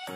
Di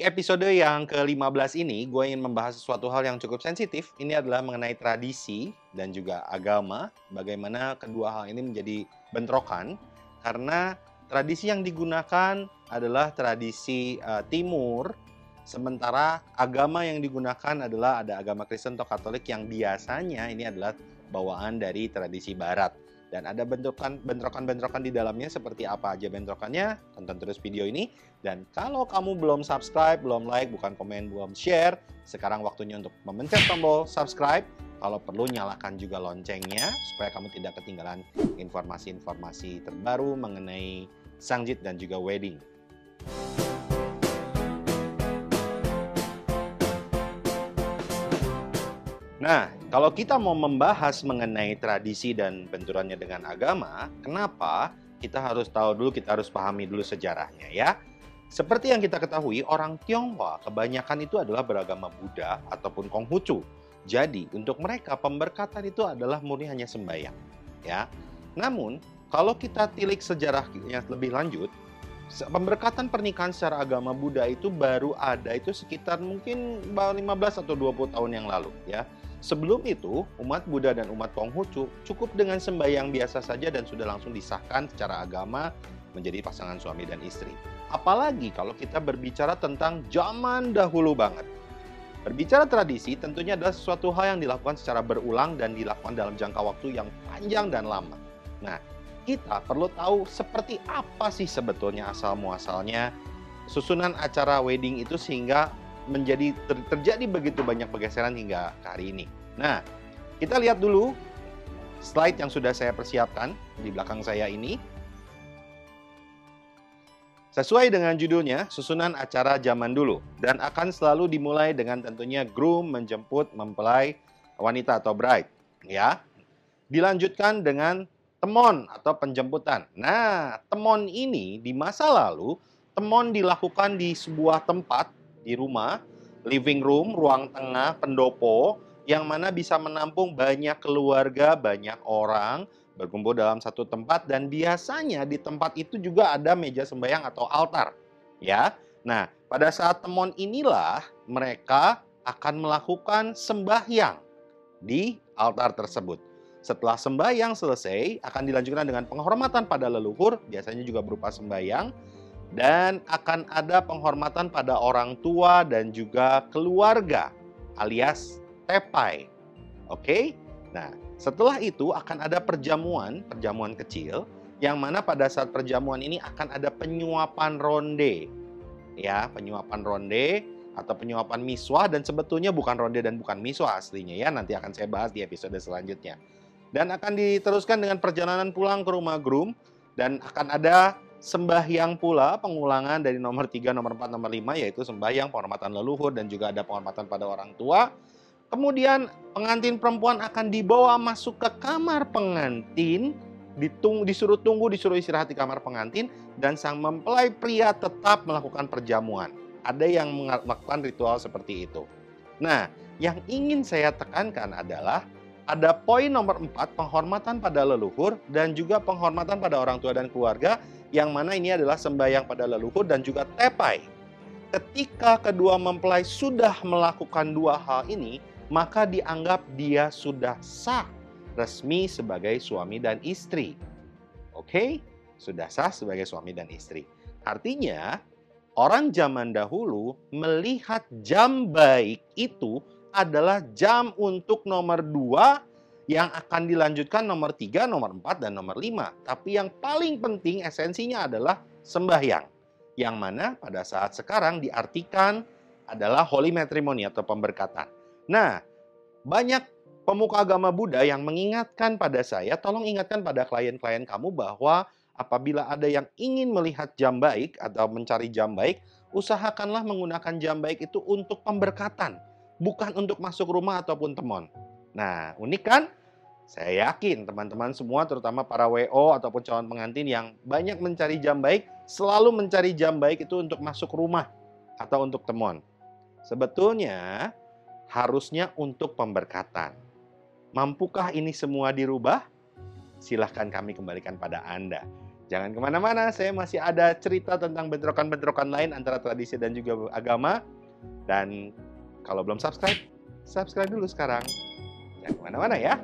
episode yang ke-15 ini, gue ingin membahas sesuatu hal yang cukup sensitif. Ini adalah mengenai tradisi dan juga agama. Bagaimana kedua hal ini menjadi bentrokan. Karena tradisi yang digunakan adalah tradisi Timur. Sementara agama yang digunakan adalah ada agama Kristen atau Katolik yang biasanya ini adalah bawaan dari tradisi Barat. Dan ada bentrokan-bentrokan di dalamnya. Seperti apa aja bentrokannya? Tonton terus video ini. Dan kalau kamu belum subscribe, belum like, bukan komen, belum share, sekarang waktunya untuk memencet tombol subscribe. Kalau perlu nyalakan juga loncengnya supaya kamu tidak ketinggalan informasi-informasi terbaru mengenai Sangjit dan juga wedding. Nah, kalau kita mau membahas mengenai tradisi dan benturannya dengan agama, kenapa? Kita harus tahu dulu, kita harus pahami dulu sejarahnya ya. Seperti yang kita ketahui, orang Tionghoa kebanyakan itu adalah beragama Buddha ataupun Konghucu. Jadi, untuk mereka pemberkatan itu adalah murni hanya sembahyang, ya. Namun, kalau kita tilik sejarahnya lebih lanjut, pemberkatan pernikahan secara agama Buddha itu baru ada itu sekitar mungkin 15 atau 20 tahun yang lalu, ya. Sebelum itu, umat Buddha dan umat Konghucu cukup dengan sembahyang biasa saja dan sudah langsung disahkan secara agama menjadi pasangan suami dan istri. Apalagi kalau kita berbicara tentang zaman dahulu banget. Berbicara tradisi tentunya adalah sesuatu hal yang dilakukan secara berulang dan dilakukan dalam jangka waktu yang panjang dan lama. Nah, kita perlu tahu seperti apa sih sebetulnya asal-muasalnya susunan acara wedding itu sehingga terjadi begitu banyak pergeseran hingga ke hari ini. Nah, kita lihat dulu slide yang sudah saya persiapkan di belakang saya ini. Sesuai dengan judulnya, susunan acara zaman dulu. Dan akan selalu dimulai dengan tentunya groom menjemput mempelai wanita atau bride. Ya. Dilanjutkan dengan temon atau penjemputan. Nah, temon ini di masa lalu, temon dilakukan di sebuah tempat di rumah, living room, ruang tengah, pendopo, yang mana bisa menampung banyak keluarga, banyak orang berkumpul dalam satu tempat, dan biasanya di tempat itu juga ada meja sembahyang atau altar, ya. Nah, pada saat temon inilah mereka akan melakukan sembahyang di altar tersebut. Setelah sembahyang selesai, akan dilanjutkan dengan penghormatan pada leluhur, biasanya juga berupa sembahyang. Dan akan ada penghormatan pada orang tua dan juga keluarga alias tepai. Oke? Nah, setelah itu akan ada perjamuan kecil yang mana pada saat perjamuan ini akan ada penyuapan ronde. Ya, penyuapan ronde atau penyuapan miswah, dan sebetulnya bukan ronde dan bukan miswah aslinya ya, nanti akan saya bahas di episode selanjutnya. Dan akan diteruskan dengan perjalanan pulang ke rumah groom dan akan ada sembahyang pula, pengulangan dari nomor 3, nomor 4, nomor 5, yaitu sembahyang penghormatan leluhur dan juga ada penghormatan pada orang tua. Kemudian pengantin perempuan akan dibawa masuk ke kamar pengantin, disuruh tunggu, disuruh istirahat di kamar pengantin, dan sang mempelai pria tetap melakukan perjamuan. Ada yang melakukan ritual seperti itu. Nah, yang ingin saya tekankan adalah ada poin nomor 4, penghormatan pada leluhur dan juga penghormatan pada orang tua dan keluarga, yang mana ini adalah sembahyang pada leluhur dan juga tepai. Ketika kedua mempelai sudah melakukan dua hal ini, maka dianggap dia sudah sah resmi sebagai suami dan istri. Oke? Sudah sah sebagai suami dan istri. Artinya, orang zaman dahulu melihat jam baik itu adalah jam untuk nomor 2 yang akan dilanjutkan nomor 3, nomor 4, dan nomor 5. Tapi yang paling penting esensinya adalah sembahyang. Yang mana pada saat sekarang diartikan adalah holy matrimony atau pemberkatan. Nah, banyak pemuka agama Buddha yang mengingatkan pada saya, tolong ingatkan pada klien-klien kamu bahwa apabila ada yang ingin melihat jam baik atau mencari jam baik, usahakanlah menggunakan jam baik itu untuk pemberkatan, bukan untuk masuk rumah ataupun temon. Nah, unik kan? Saya yakin teman-teman semua, terutama para WO ataupun calon pengantin yang banyak mencari jam baik, selalu mencari jam baik itu untuk masuk rumah. atau untuk temon? Sebetulnya harusnya untuk pemberkatan. Mampukah ini semua dirubah? Silahkan kami kembalikan pada Anda. Jangan kemana-mana, saya masih ada cerita tentang bentrokan-bentrokan lain antara tradisi dan juga agama. Dan kalau belum subscribe, subscribe dulu sekarang. Jangan kemana-mana ya.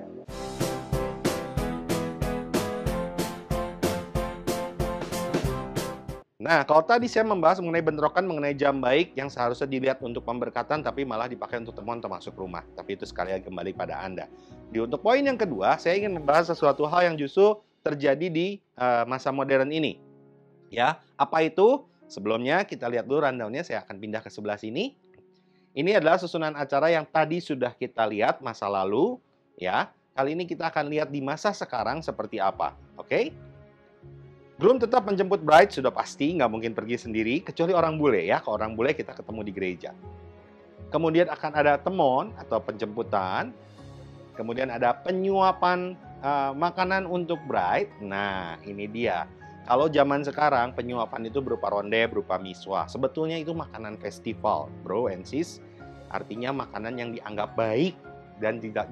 Nah, kalau tadi saya membahas mengenai bentrokan, mengenai jam baik yang seharusnya dilihat untuk pemberkatan, tapi malah dipakai untuk temon termasuk rumah. Tapi itu sekali lagi kembali pada Anda. Untuk poin yang kedua, saya ingin membahas sesuatu hal yang justru terjadi di masa modern ini. Ya, apa itu? Sebelumnya kita lihat dulu rundown-nya, saya akan pindah ke sebelah sini. Ini adalah susunan acara yang tadi sudah kita lihat masa lalu. Ya, kali ini kita akan lihat di masa sekarang seperti apa. Oke? Groom tetap menjemput bride, sudah pasti, nggak mungkin pergi sendiri, kecuali orang bule ya. Kalau orang bule kita ketemu di gereja. Kemudian akan ada temon atau penjemputan. Kemudian ada penyuapan makanan untuk bride. Nah, ini dia. Kalau zaman sekarang penyuapan itu berupa ronde, berupa miswa. Sebetulnya itu makanan festival, bro and sis. Artinya makanan yang dianggap baik dan tidak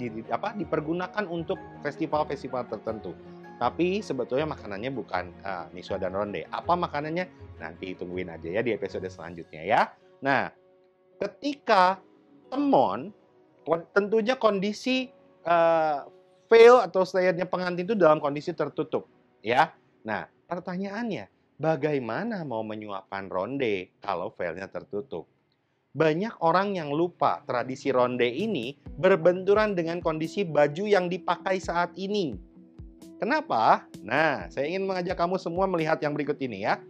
dipergunakan untuk festival-festival tertentu. Tapi sebetulnya makanannya bukan miswa dan ronde. Apa makanannya? Nanti tungguin aja ya di episode selanjutnya ya. Nah, ketika temon, tentunya kondisi veil atau selayarnya pengantin itu dalam kondisi tertutup. Ya. Nah, pertanyaannya, bagaimana mau menyuapkan ronde kalau veilnya tertutup? Banyak orang yang lupa tradisi ronde ini berbenturan dengan kondisi baju yang dipakai saat ini. Kenapa? Nah, saya ingin mengajak kamu semua melihat yang berikut ini ya.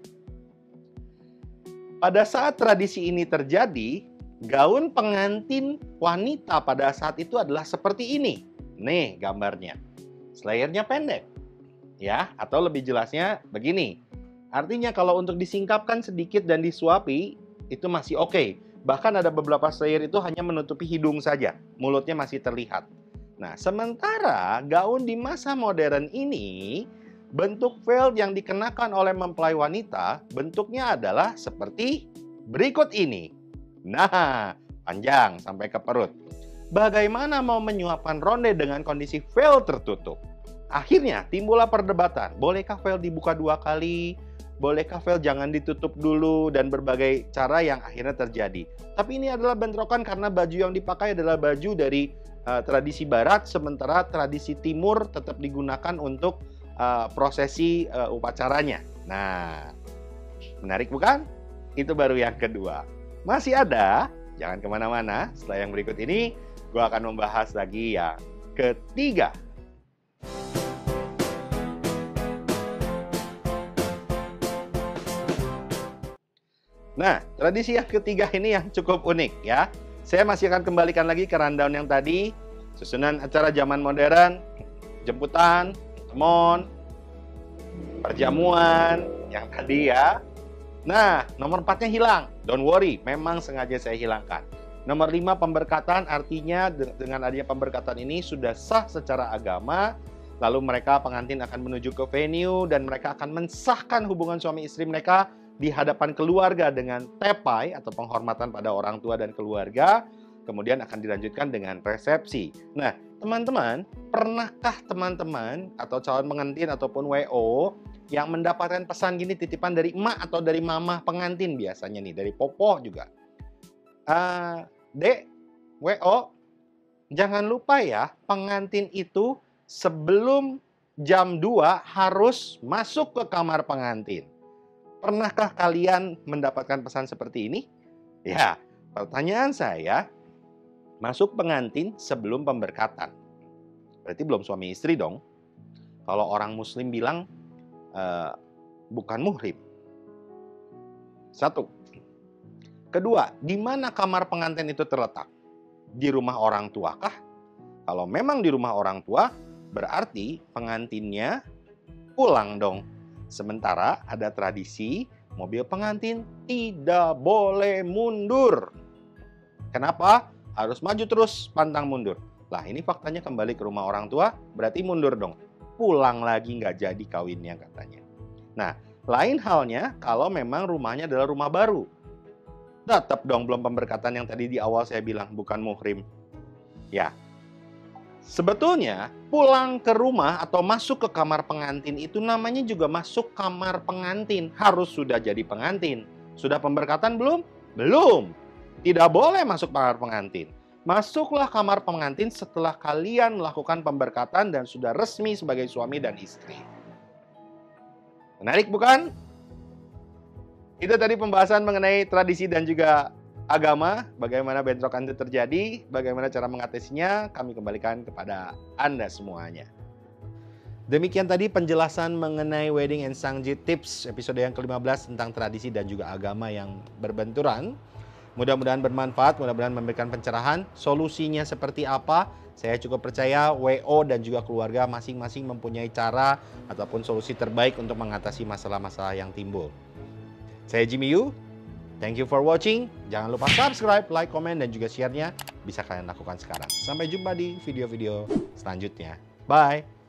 Pada saat tradisi ini terjadi, gaun pengantin wanita pada saat itu adalah seperti ini. Nih gambarnya. Selayarnya pendek. Ya, atau lebih jelasnya begini. Artinya kalau untuk disingkapkan sedikit dan disuapi, itu masih oke. Bahkan ada beberapa selayar itu hanya menutupi hidung saja. Mulutnya masih terlihat. Nah, sementara gaun di masa modern ini, bentuk veil yang dikenakan oleh mempelai wanita, bentuknya adalah seperti berikut ini. Nah, panjang sampai ke perut. Bagaimana mau menyuapkan ronde dengan kondisi veil tertutup? Akhirnya timbullah perdebatan, bolehkah veil dibuka 2 kali? Bolehkah veil jangan ditutup dulu? Dan berbagai cara yang akhirnya terjadi. Tapi ini adalah bentrokan karena baju yang dipakai adalah baju dari tradisi barat, sementara tradisi timur tetap digunakan untuk prosesi upacaranya. Nah, menarik bukan? Itu baru yang kedua. Masih ada, jangan kemana-mana. Setelah yang berikut ini, gue akan membahas lagi yang ketiga. Nah, tradisi yang ketiga ini yang cukup unik ya. Saya masih akan kembalikan lagi ke rundown yang tadi. Susunan acara zaman modern, jemputan, temon, perjamuan, yang tadi ya. Nah, nomor 4-nya hilang. Don't worry, memang sengaja saya hilangkan. Nomor 5, pemberkatan, artinya dengan adanya pemberkatan ini sudah sah secara agama. Lalu mereka pengantin akan menuju ke venue dan mereka akan mensahkan hubungan suami istri mereka di hadapan keluarga dengan tepai atau penghormatan pada orang tua dan keluarga. Kemudian akan dilanjutkan dengan resepsi. Nah, teman-teman, pernahkah teman-teman atau calon pengantin ataupun WO yang mendapatkan pesan gini titipan dari emak atau dari mama pengantin biasanya nih, dari popo juga. Dek, WO, jangan lupa ya, pengantin itu sebelum jam 2 harus masuk ke kamar pengantin. Pernahkah kalian mendapatkan pesan seperti ini? Ya, pertanyaan saya, masuk pengantin sebelum pemberkatan. Berarti belum suami istri dong. Kalau orang muslim bilang, bukan muhrim. 1. Kedua, di mana kamar pengantin itu terletak? Di rumah orang tua kah? Kalau memang di rumah orang tua, berarti pengantinnya pulang dong. Sementara ada tradisi mobil pengantin tidak boleh mundur. Kenapa? Harus maju terus, pantang mundur. Lah, ini faktanya kembali ke rumah orang tua, berarti mundur dong. Pulang lagi nggak jadi kawinnya katanya. Nah, lain halnya kalau memang rumahnya adalah rumah baru. Tetap dong belum pemberkatan yang tadi di awal saya bilang, bukan muhrim. Ya, sebetulnya pulang ke rumah atau masuk ke kamar pengantin itu namanya juga masuk kamar pengantin. Harus sudah jadi pengantin. Sudah pemberkatan belum? Belum. Tidak boleh masuk kamar pengantin. Masuklah kamar pengantin setelah kalian melakukan pemberkatan dan sudah resmi sebagai suami dan istri. Menarik bukan? Itu tadi pembahasan mengenai tradisi dan juga agama, bagaimana bentrokan itu terjadi, bagaimana cara mengatasinya, kami kembalikan kepada Anda semuanya. Demikian tadi penjelasan mengenai Wedding and Sangji Tips episode yang ke-15 tentang tradisi dan juga agama yang berbenturan. Mudah-mudahan bermanfaat, mudah-mudahan memberikan pencerahan. Solusinya seperti apa? Saya cukup percaya WO dan juga keluarga masing-masing mempunyai cara ataupun solusi terbaik untuk mengatasi masalah-masalah yang timbul. Saya Jimmy Yu. Thank you for watching. Jangan lupa subscribe, like, komen, dan juga share-nya. Bisa kalian lakukan sekarang. Sampai jumpa di video-video selanjutnya. Bye!